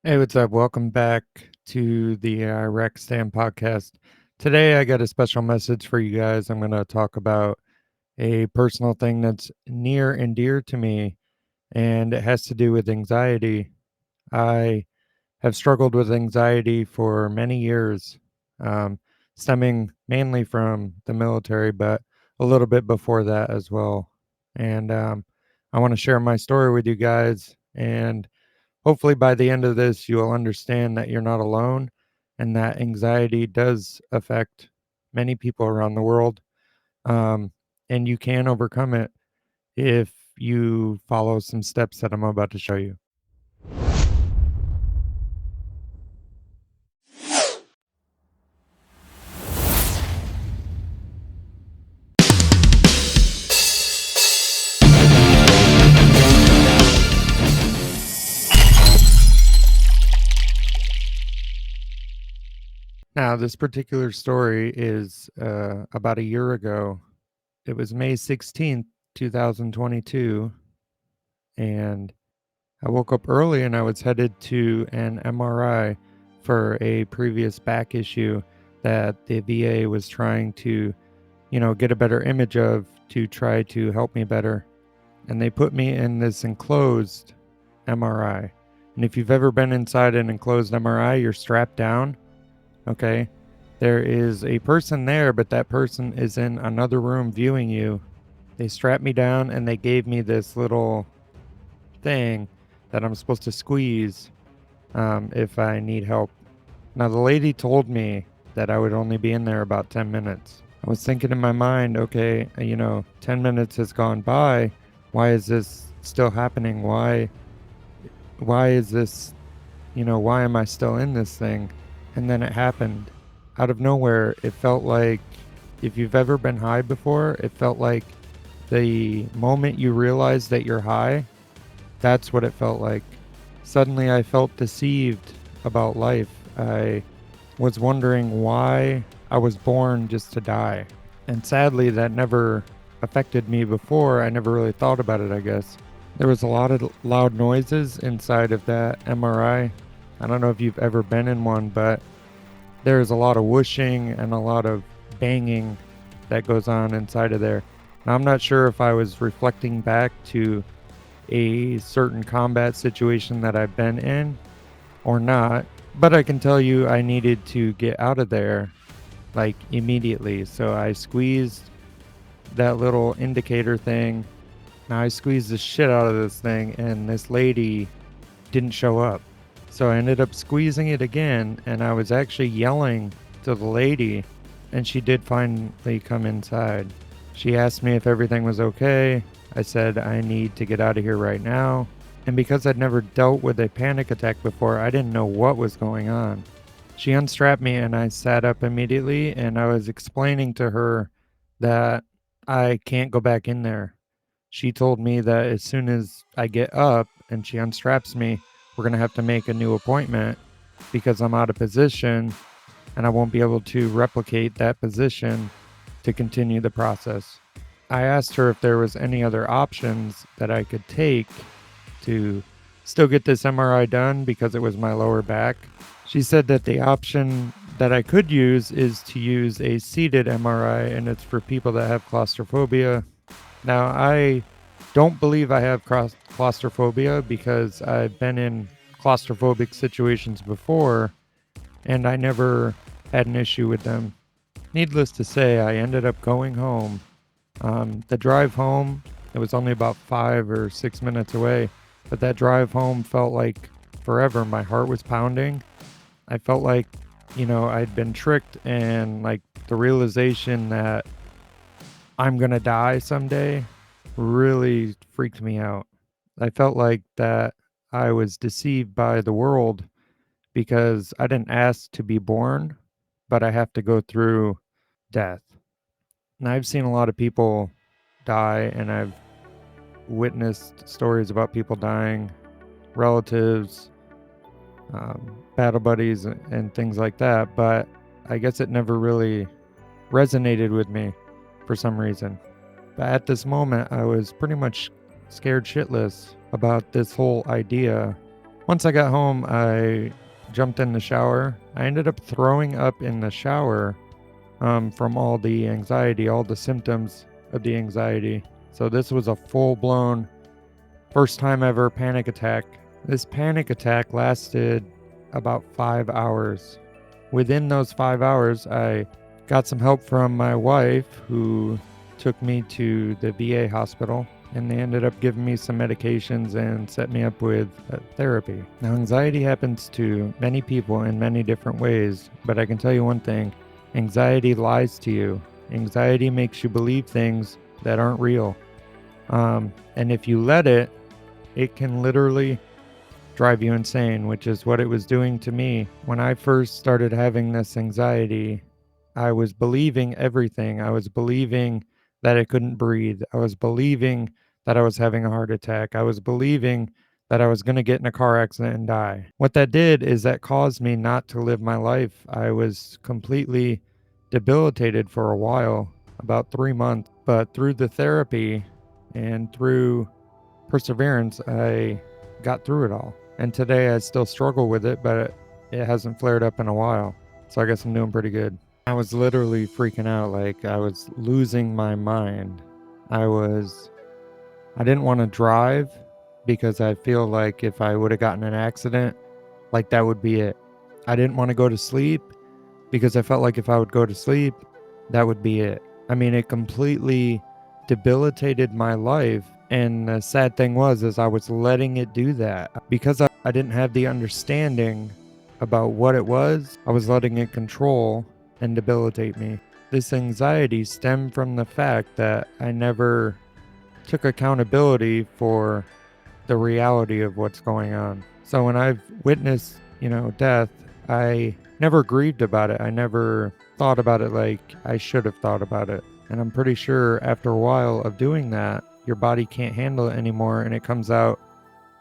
Hey, what's up? Welcome back to the Iraqistanpodcast. Today, I got a special message for you guys. I'm going to talk about a personal thing that's near and dear to me, and it has to do with anxiety. I have struggled with anxiety for many years, um, stemming mainly from the military, but a little bit before that as well. And I want to share my story with you guys. And hopefully, by the end of this, you'll understand that you're not alone and that anxiety does affect many people around the world. Um, and you can overcome it if you follow some steps that I'm about to show you. Now, this particular story is about a year ago. It was May 16th, 2022. And I woke up early and I was headed to an MRI for a previous back issue that the VA was trying to, get a better image of to try to help me better. And they put me in this enclosed MRI. And if you've ever been inside an enclosed MRI, you're strapped down. Okay. There is a person there, but that person is in another room viewing you. They strapped me down and they gave me this little thing that I'm supposed to squeeze if I need help. Now, the lady told me that I would only be in there about 10 minutes. I was thinking in my mind, okay, 10 minutes has gone by. Why is this still happening? Why is this, why am I still in this thing? And then it happened. Out of nowhere, it felt like, if you've ever been high before, it felt like the moment you realize that you're high, that's what it felt like. Suddenly, I felt deceived about life. I was wondering why I was born just to die. And sadly, that never affected me before. I never really thought about it, I guess. There was a lot of loud noises inside of that MRI. I don't know if you've ever been in one, but there's a lot of whooshing and a lot of banging that goes on inside of there. Now, I'm not sure if I was reflecting back to a certain combat situation that I've been in or not, but I can tell you I needed to get out of there like immediately. So I squeezed that little indicator thing. Now I squeezed the shit out of this thing, and this lady didn't show up. So I ended up squeezing it again, and I was actually yelling to the lady, and she did finally come inside. She asked me if everything was okay. I said I need to get out of here right now. And because I'd never dealt with a panic attack before, I didn't know what was going on. She unstrapped me and I sat up immediately, and I was explaining to her that I can't go back in there. She told me that as soon as I get up and she unstraps me, we're going to have to make a new appointment because I'm out of position and I won't be able to replicate that position to continue the process. I asked her if there was any other options that I could take to still get this MRI done because it was my lower back. She said that the option that I could use is to use a seated MRI, and it's for people that have claustrophobia. Now, I don't believe I have claustrophobia because I've been in claustrophobic situations before and I never had an issue with them. Needless to say, I ended up going home. The drive home, it was only about 5 or 6 minutes away, but that drive home felt like forever. My heart was pounding. I felt like, I'd been tricked, and like the realization that I'm going to die someday really freaked me out. I felt like that I was deceived by the world because I didn't ask to be born, but I have to go through death. And I've seen a lot of people die, and I've witnessed stories about people dying, relatives, battle buddies, and things like that. But I guess it never really resonated with me for some reason. But at this moment, I was pretty much scared shitless about this whole idea Once I got home, I jumped in the shower. I ended up throwing up in the shower from all the anxiety, all the symptoms of the anxiety. So this was a full-blown, first time ever panic attack. This panic attack lasted about 5 hours. Within those 5 hours, I got some help from my wife, who took me to the VA hospital, and they ended up giving me some medications and set me up with therapy. Now, anxiety happens to many people in many different ways, but I can tell you one thing: anxiety lies to you. Anxiety makes you believe things that aren't real. And if you let it, it can literally drive you insane, which is what it was doing to me. When I first started having this anxiety, I was believing everything. I was believing that I couldn't breathe. I was believing that I was having a heart attack. I was believing that I was going to get in a car accident and die. What that did is that caused me not to live my life. I was completely debilitated for a while, about 3 months. But through the therapy and through perseverance, I got through it all. And today I still struggle with it, but it hasn't flared up in a while. So I guess I'm doing pretty good. I was literally freaking out, like I was losing my mind. I didn't want to drive because I feel like if I would have gotten an accident, like that would be it. I didn't want to go to sleep because I felt like if I would go to sleep, that would be it. I mean, it completely debilitated my life. And the sad thing was I was letting it do that. Because I didn't have the understanding about what it was, I was letting it control and debilitate me. This anxiety stemmed from the fact that I never took accountability for the reality of what's going on. So when I've witnessed, death, I never grieved about it. I never thought about it like I should have thought about it. And I'm pretty sure after a while of doing that, your body can't handle it anymore and it comes out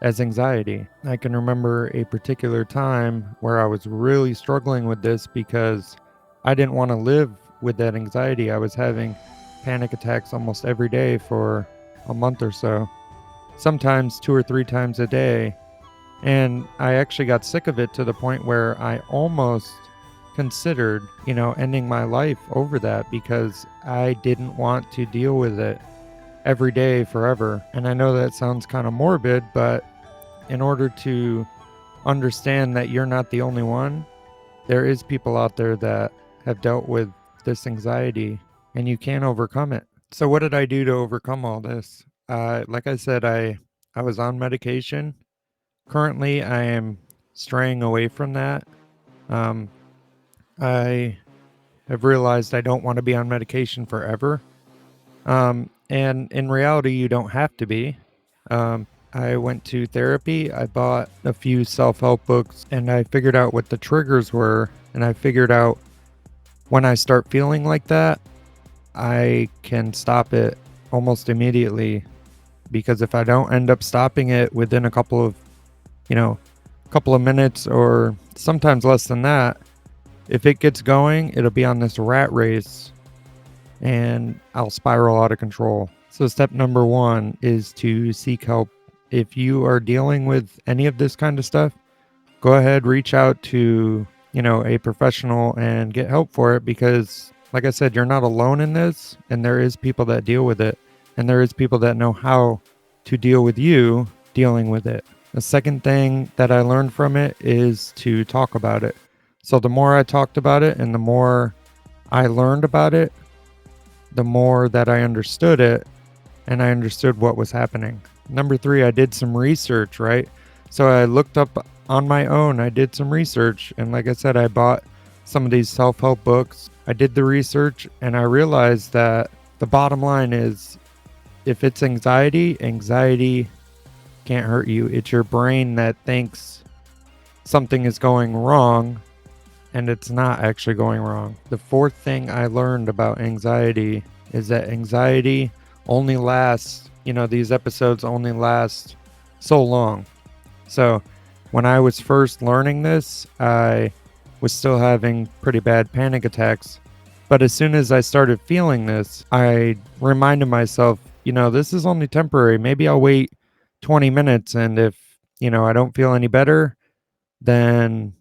as anxiety. I can remember a particular time where I was really struggling with this because I didn't want to live with that anxiety. I was having panic attacks almost every day for a month or so, sometimes 2 or 3 times a day. And I actually got sick of it to the point where I almost considered, ending my life over that because I didn't want to deal with it every day forever. And I know that sounds kind of morbid, but in order to understand that you're not the only one, there is people out there that have dealt with this anxiety and you can overcome it. So what did I do to overcome all this? Like I said, I was on medication. Currently, I am straying away from that. I have realized I don't want to be on medication forever. And in reality, you don't have to be. I went to therapy. I bought a few self-help books and I figured out what the triggers were. And I figured out when I start feeling like that, I can stop it almost immediately. Because if I don't end up stopping it within a couple of minutes or sometimes less than that, if it gets going, it'll be on this rat race and I'll spiral out of control. So step number 1 is to seek help. If you are dealing with any of this kind of stuff, go ahead, reach out to, a professional and get help for it because, like I said, you're not alone in this and there is people that deal with it and there is people that know how to deal with you dealing with it. The second thing that I learned from it is to talk about it. So the more I talked about it and the more I learned about it, the more that I understood it and I understood what was happening. Number 3, I did some research, right? So I looked up on my own. I did some research. And like I said, I bought some of these self-help books. I did the research and I realized that the bottom line is if it's anxiety can't hurt you. It's your brain that thinks something is going wrong and it's not actually going wrong. The 4th thing I learned about anxiety is that anxiety only lasts, these episodes only last so long. So when I was first learning this, I was still having pretty bad panic attacks. But as soon as I started feeling this, I reminded myself, this is only temporary. Maybe I'll wait 20 minutes. And if I don't feel any better, then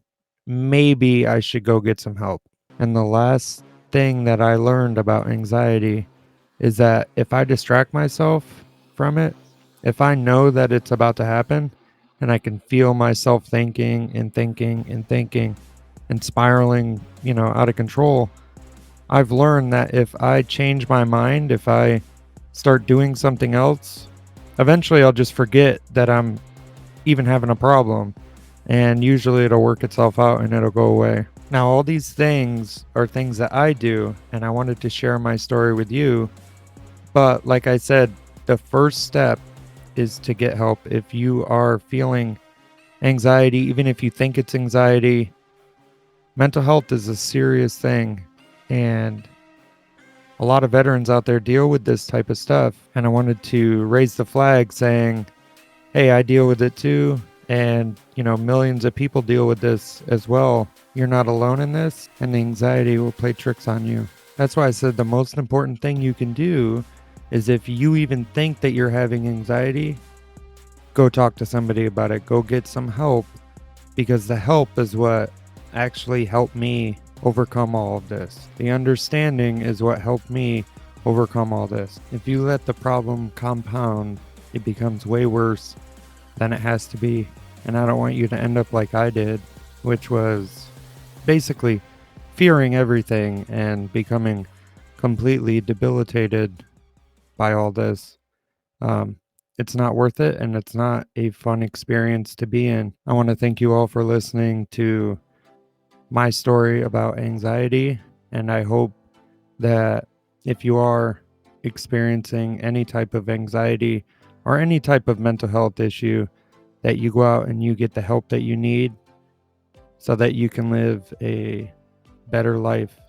maybe I should go get some help. And the last thing that I learned about anxiety is that if I distract myself from it, if I know that it's about to happen and I can feel myself thinking and thinking and thinking and spiraling, out of control, I've learned that if I change my mind, if I start doing something else, eventually I'll just forget that I'm even having a problem. And usually it'll work itself out and it'll go away. Now, all these things are things that I do, and I wanted to share my story with you. But like I said, the first step is to get help. If you are feeling anxiety, even if you think it's anxiety, mental health is a serious thing. And a lot of veterans out there deal with this type of stuff. And I wanted to raise the flag saying, hey, I deal with it too. And, millions of people deal with this as well. You're not alone in this, and the anxiety will play tricks on you. That's why I said the most important thing you can do is if you even think that you're having anxiety, go talk to somebody about it. Go get some help, because the help is what actually helped me overcome all of this. The understanding is what helped me overcome all this. If you let the problem compound, it becomes way worse than it has to be. And I don't want you to end up like I did, which was basically fearing everything and becoming completely debilitated by all this. It's not worth it, and it's not a fun experience to be in. I want to thank you all for listening to my story about anxiety, and I hope that if you are experiencing any type of anxiety or any type of mental health issue, that you go out and you get the help that you need so that you can live a better life